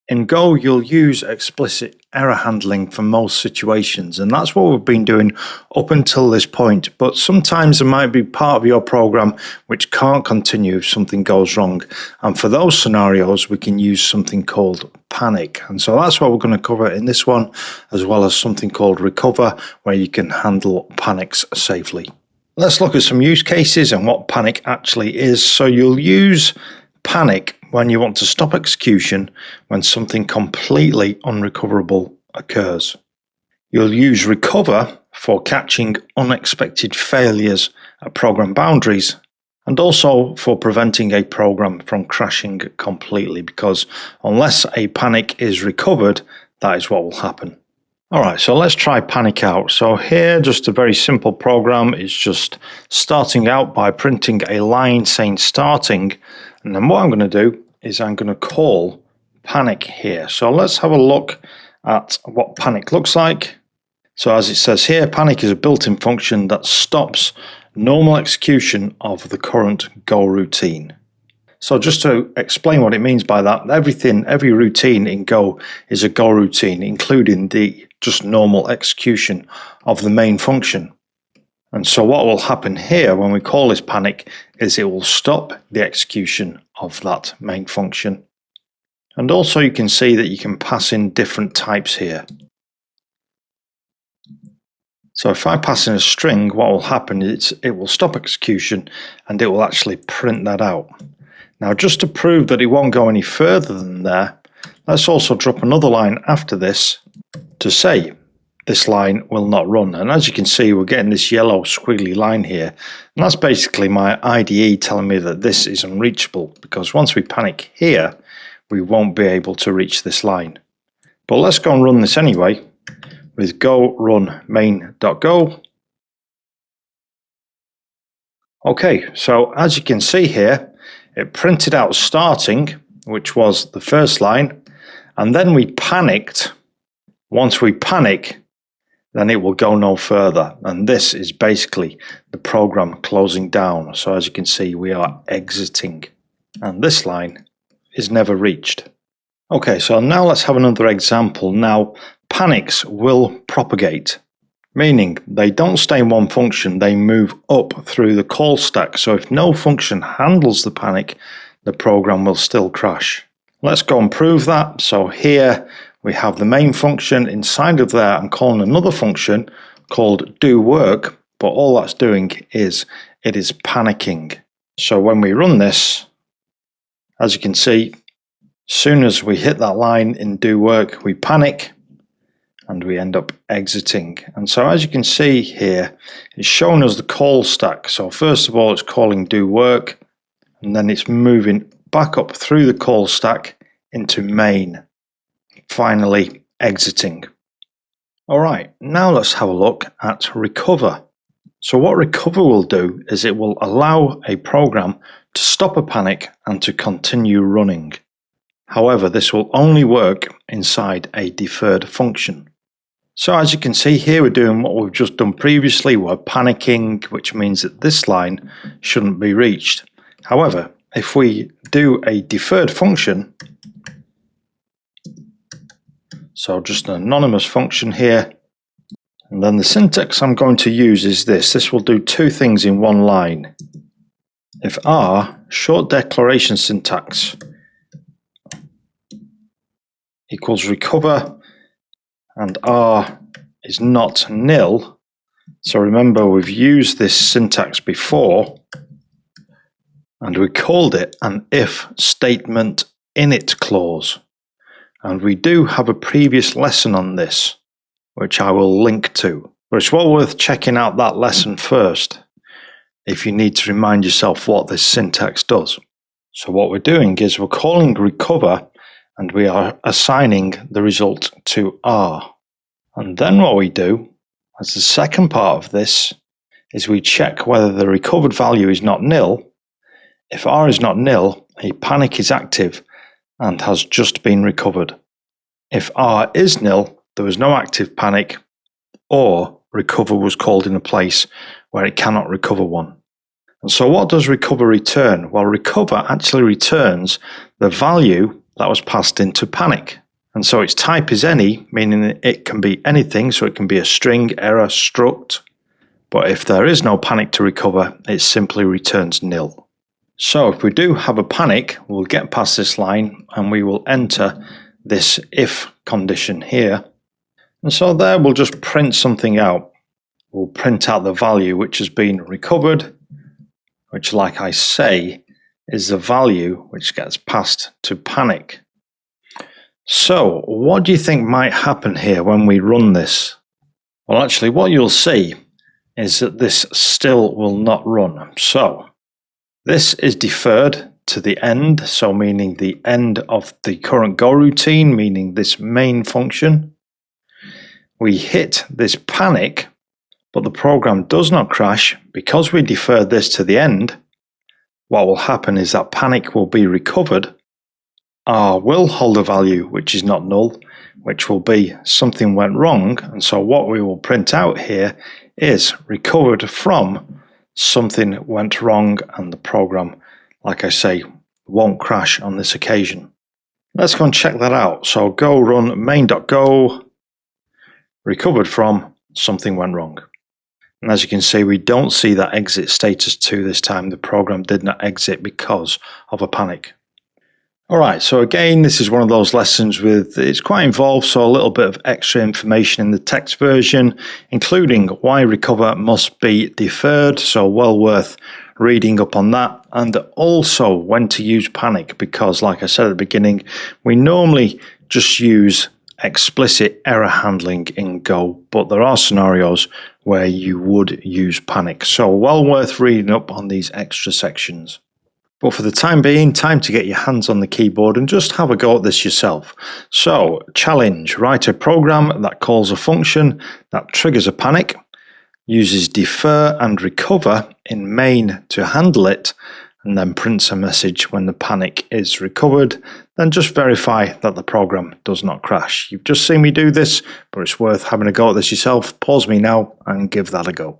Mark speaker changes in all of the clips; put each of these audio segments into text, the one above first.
Speaker 1: In Go, you'll use explicit error handling for most situations, and that's what we've been doing up until this point. But sometimes there might be part of your program which can't continue if something goes wrong. And for those scenarios, we can use something called panic. And so that's what we're going to cover in this one, as well as something called recover, where you can handle panics safely. Let's look at some use cases and what panic actually is. So you'll use panic when you want to stop execution when something completely unrecoverable occurs. You'll use recover for catching unexpected failures at program boundaries, and also for preventing a program from crashing completely, because unless a panic is recovered, that is what will happen. Alright, so let's try panic out. So here, just a very simple program. It's just starting out by printing a line saying starting. And then what I'm going to do is I'm going to call panic here. So let's have a look at what panic looks like. So as it says here, panic is a built-in function that stops normal execution of the current Go routine. So just to explain what it means by that, every routine in Go is a Go routine, including the just normal execution of the main function. And so what will happen here when we call this panic is it will stop the execution of that main function. And also you can see that you can pass in different types here. So if I pass in a string, what will happen is it will stop execution and it will actually print that out. Now, just to prove that it won't go any further than there, let's also drop another line after this to say this line will not run. And as you can see, we're getting this yellow squiggly line here. And that's basically my IDE telling me that this is unreachable, because once we panic here, we won't be able to reach this line. But let's go and run this anyway with go run main.go. Okay, so as you can see here, it printed out starting, which was the first line, and then we panicked. Once we panic, then it will go no further. And this is basically the program closing down. So as you can see, we are exiting. And this line is never reached. Okay, so now let's have another example. Now, panics will propagate, meaning they don't stay in one function, they move up through the call stack. So if no function handles the panic, the program will still crash. Let's go and prove that. So here we have the main function. Inside of there, I'm calling another function called do work, but all that's doing is it is panicking. So when we run this, as you can see, as soon as we hit that line in do work, we panic and we end up exiting. And so as you can see here, it's showing us the call stack. So first of all, it's calling do work, and then it's moving back up through the call stack into main, finally exiting. All right, now let's have a look at recover. So what recover will do is it will allow a program to stop a panic and to continue running. However, this will only work inside a deferred function. So as you can see here, we're doing what we've just done previously. We're panicking, which means that this line shouldn't be reached. However, if we do a deferred function, so just an anonymous function here, and then the syntax I'm going to use is this. This will do two things in one line. If R, short declaration syntax, equals recover, and R is not nil. So remember, we've used this syntax before, and we called it an if statement init clause. And we do have a previous lesson on this, which I will link to. But it's well worth checking out that lesson first if you need to remind yourself what this syntax does. So what we're doing is we're calling recover, and we are assigning the result to R. And then what we do, as the second part of this, is we check whether the recovered value is not nil. If R is not nil, a panic is active and has just been recovered. If R is nil, there was no active panic, or recover was called in a place where it cannot recover one. And so what does recover return? Well, recover actually returns the value that was passed into panic. And so its type is any, meaning it can be anything, so it can be a string, error, struct. But if there is no panic to recover, it simply returns nil. So if we do have a panic, we'll get past this line and we will enter this if condition here. And so there we'll just print something out. We'll print out the value which has been recovered, which, like I say, is the value which gets passed to panic. So what do you think might happen here when we run this? Well, actually what you'll see is that this still will not run. So this is deferred to the end, so meaning the end of the current Go routine, meaning this main function. We hit this panic, but the program does not crash because we deferred this to the end. What will happen is that panic will be recovered. R will hold a value which is not null, which will be something went wrong, and so what we will print out here is recovered from something went wrong, and the program, like I say, won't crash on this occasion. Let's go and check that out. So go run main.go, recovered from something went wrong. And as you can see, we don't see that exit status 2 this time. The program did not exit because of a panic. Alright, so again, this is one of those lessons it's quite involved, so a little bit of extra information in the text version, including why recover must be deferred, so well worth reading up on that, and also when to use panic, because like I said at the beginning, we normally just use explicit error handling in Go, but there are scenarios where you would use panic, so well worth reading up on these extra sections. But for the time being, time to get your hands on the keyboard and just have a go at this yourself. So, challenge: write a program that calls a function that triggers a panic, uses defer and recover in main to handle it, and then prints a message when the panic is recovered. Then just verify that the program does not crash. You've just seen me do this, but it's worth having a go at this yourself. Pause me now and give that a go.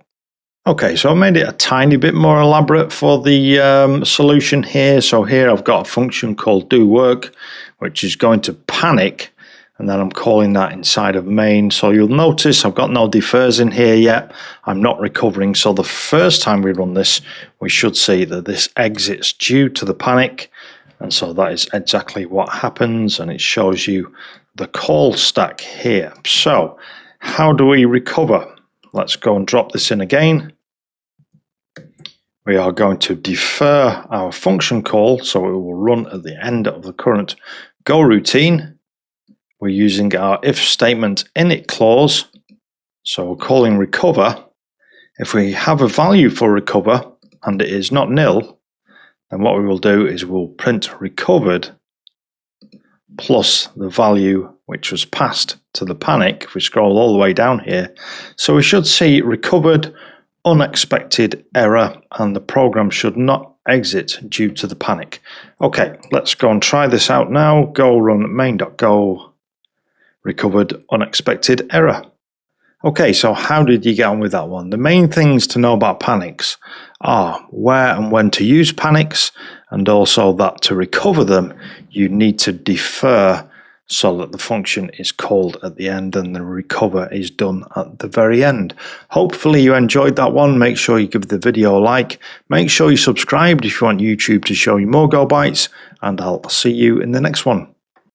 Speaker 1: Okay, so I made it a tiny bit more elaborate for the solution here. So here I've got a function called do work, which is going to panic, and then I'm calling that inside of main. So you'll notice I've got no defers in here yet. I'm not recovering. So the first time we run this, we should see that this exits due to the panic. And so that is exactly what happens, and it shows you the call stack here. So how do we recover? Let's go and drop this in again. We are going to defer our function call, so it will run at the end of the current Go routine. We're using our if statement init clause, so we're calling recover. If we have a value for recover and it is not nil, then what we will do is we'll print recovered plus the value which was passed to the panic. If we scroll all the way down here, so we should see recovered, unexpected error, and the program should not exit due to the panic. Okay, let's go and try this out now. Go run main.go, recovered, unexpected error. Okay, so how did you get on with that one? The main things to know about panics are where and when to use panics, and also that to recover them, you need to defer so that the function is called at the end and the recover is done at the very end. Hopefully you enjoyed that one. Make sure you give the video a like. Make sure you subscribed if you want YouTube to show you more Go Bytes, and I'll see you in the next one.